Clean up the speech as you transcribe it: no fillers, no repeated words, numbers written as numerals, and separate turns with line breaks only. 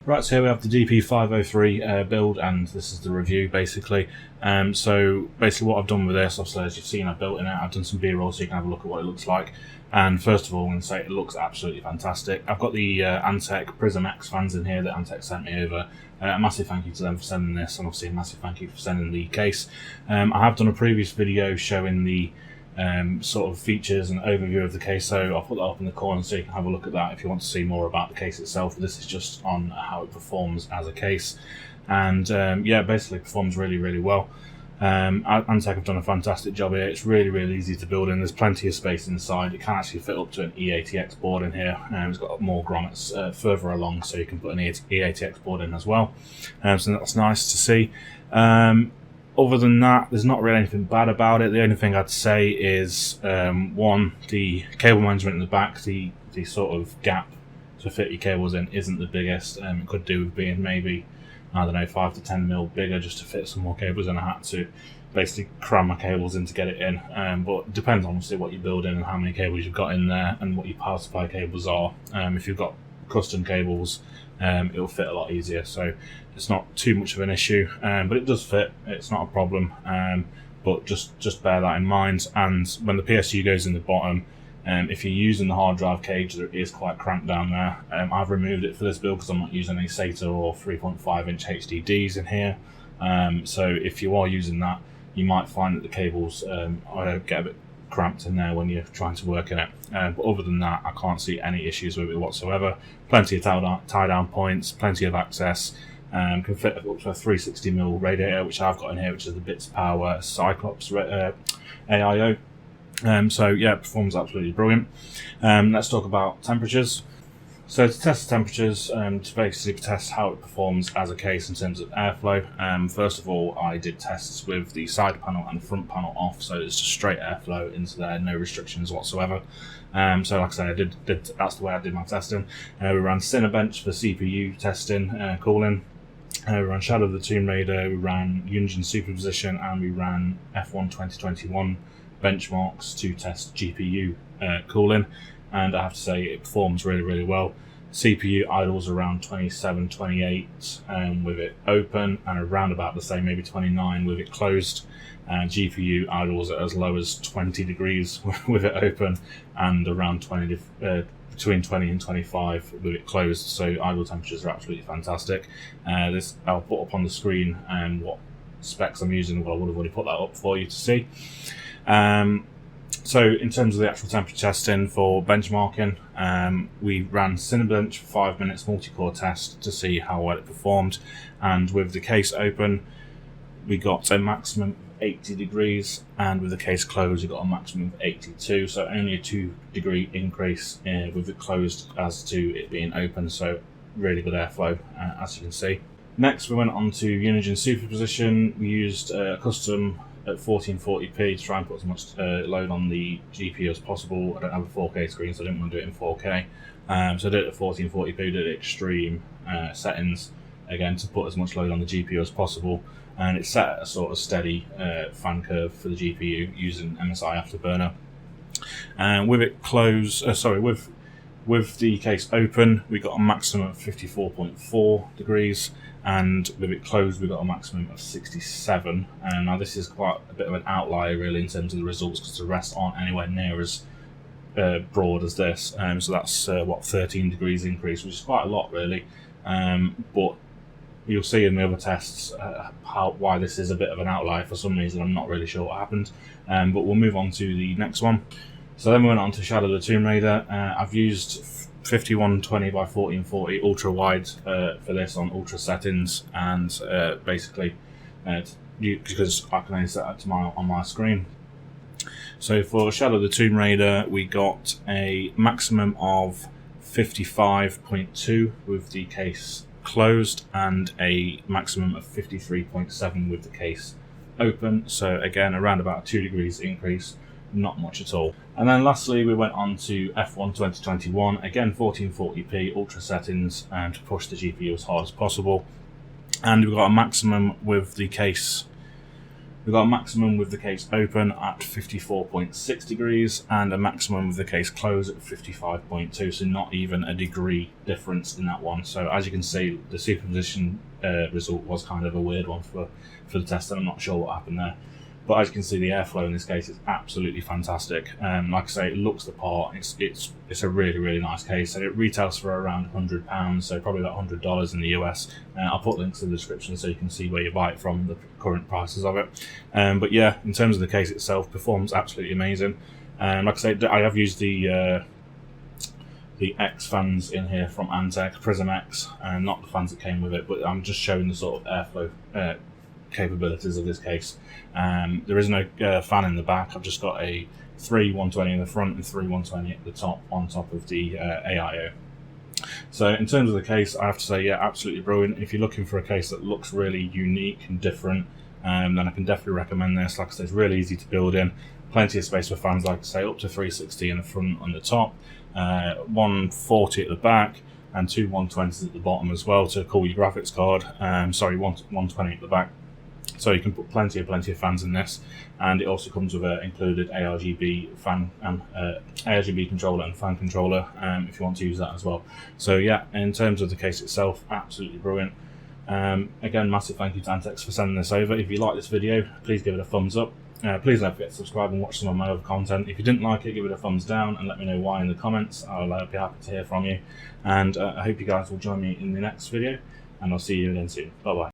Right, so here we have the DP503 build, and this is the review basically. So basically what I've done with this, obviously as you've seen I've built in it, I've done some B-roll so you can have a look at what it looks like. And first of all I'm going to say it looks absolutely fantastic. I've got the Antec Prism X fans in here that Antec sent me over. A massive thank you to them for sending this, and obviously a massive thank you for sending the case. I have done a previous video showing the sort of features and overview of the case, so I'll put that up in the corner so you can have a look at that if you want to see more about the case itself. This is just on how it performs as a case, and yeah, basically performs really well. Antec have done a fantastic job here. It's really easy to build in. There's plenty of space inside. It can actually fit up to an E80X board in here. It's got more grommets further along, so you can put an E80X board in as well. So that's nice to see. Other than that, there's not really anything bad about it. The only thing I'd say is, one, the cable management in the back, the sort of gap to fit your cables in isn't the biggest. It could do with being maybe, I don't know, 5 to 10 mil bigger just to fit some more cables in. I had to basically cram my cables in to get it in. But it depends obviously what you build in and how many cables you've got in there and what your power supply cables are. If you've got custom cables, it'll fit a lot easier, so it's not too much of an issue, but it does fit. It's not a problem, but just bear that in mind. And when the PSU goes in the bottom, if you're using the hard drive cage, it is quite cramped down there. I've removed it for this build because I'm not using any SATA or 3.5 inch HDDs in here, so if you are using that, you might find that the cables get a bit cramped in there when you're trying to work in it. But other than that, I can't see any issues with it whatsoever. Plenty of tie down points, plenty of access. Can fit up to a 360mm radiator, which I've got in here, which is the Bits Power Cyclops AIO. So yeah, it performs absolutely brilliant. Let's talk about temperatures. So to test the temperatures, to basically test how it performs as a case in terms of airflow, first of all I did tests with the side panel and front panel off, so it's just straight airflow into there, no restrictions whatsoever. So like I say, I did that's the way I did my testing. We ran Cinebench for CPU testing, cooling. We ran Shadow of the Tomb Raider, we ran Unigine Superposition, and we ran F1 2021 benchmarks to test GPU cooling. And I have to say it performs really well. CPU idles around 27, 28 with it open, and around about the same, maybe 29 with it closed. GPU idles at as low as 20 degrees with it open, and around between 20 and 25 with it closed. So idle temperatures are absolutely fantastic. This I'll put up on the screen and what specs I'm using. Well, I would have already put that up for you to see. So in terms of the actual temperature testing for benchmarking, we ran Cinebench for 5 minutes multi-core test to see how well it performed, and with the case open we got a maximum of 80 degrees, and with the case closed we got a maximum of 82, so only a 2-degree increase with it closed as to it being open, so really good airflow as you can see. Next we went on to Unigine Superposition. We used a custom at 1440p to try and put as much load on the GPU as possible. I don't have a 4K screen, so I didn't want to do it in 4K. So I did it at 1440p, did it extreme settings, again to put as much load on the GPU as possible. And it's set at a sort of steady fan curve for the GPU using MSI Afterburner. And with it closed, with the case open, we got a maximum of 54.4 degrees. And with it closed we got a maximum of 67, and now this is quite a bit of an outlier really in terms of the results, because the rest aren't anywhere near as broad as this. So that's 13 degrees increase, which is quite a lot really, but you'll see in the other tests why this is a bit of an outlier. For some reason I'm not really sure what happened, but we'll move on to the next one. So then we went on to Shadow of the Tomb Raider. I've used 5120 by 1440 ultra wide for this on ultra settings, and basically because I can only set that to on my screen. So for Shadow of the Tomb Raider we got a maximum of 55.2 with the case closed, and a maximum of 53.7 with the case open, so again around about a 2 degrees increase, not much at all. And then lastly we went on to F1 2021, again 1440p ultra settings, to push the GPU as hard as possible, and we got a maximum with the case We've got a maximum with the case open at 54.6 degrees and a maximum with the case closed at 55.2, so not even a degree difference in that one. So as you can see, the superposition result was kind of a weird one for the test, and I'm not sure what happened there. But as you can see, the airflow in this case is absolutely fantastic. Like I say, it looks the part. It's a really, really nice case, and it retails for around £100, so probably about $100 in the US. I'll put links in the description so you can see where you buy it from, the current prices of it. But yeah, in terms of the case itself, performs absolutely amazing. Like I say, I have used the X fans in here from Antec, Prism X, and not the fans that came with it, but I'm just showing the sort of airflow capabilities of this case. There is no fan in the back. I've just got a 3 120 in the front and 3 120 at the top on top of the AIO. So in terms of the case, I have to say, yeah, absolutely brilliant. If you're looking for a case that looks really unique and different, then I can definitely recommend this. Like I said, it's really easy to build in. Plenty of space for fans, like I say, up to 360 in the front and the top, 140 at the back, and 2 120s at the bottom as well to cool your graphics card. 120 at the back. So you can put plenty of fans in this, and it also comes with an included ARGB fan and ARGB controller and fan controller if you want to use that as well. So yeah, in terms of the case itself, absolutely brilliant. Again, massive thank you to Antec for sending this over. If you like this video, please give it a thumbs up. Please don't forget to subscribe and watch some of my other content. If you didn't like it, give it a thumbs down and let me know why in the comments. I'll be happy to hear from you. And I hope you guys will join me in the next video, and I'll see you again soon. Bye bye.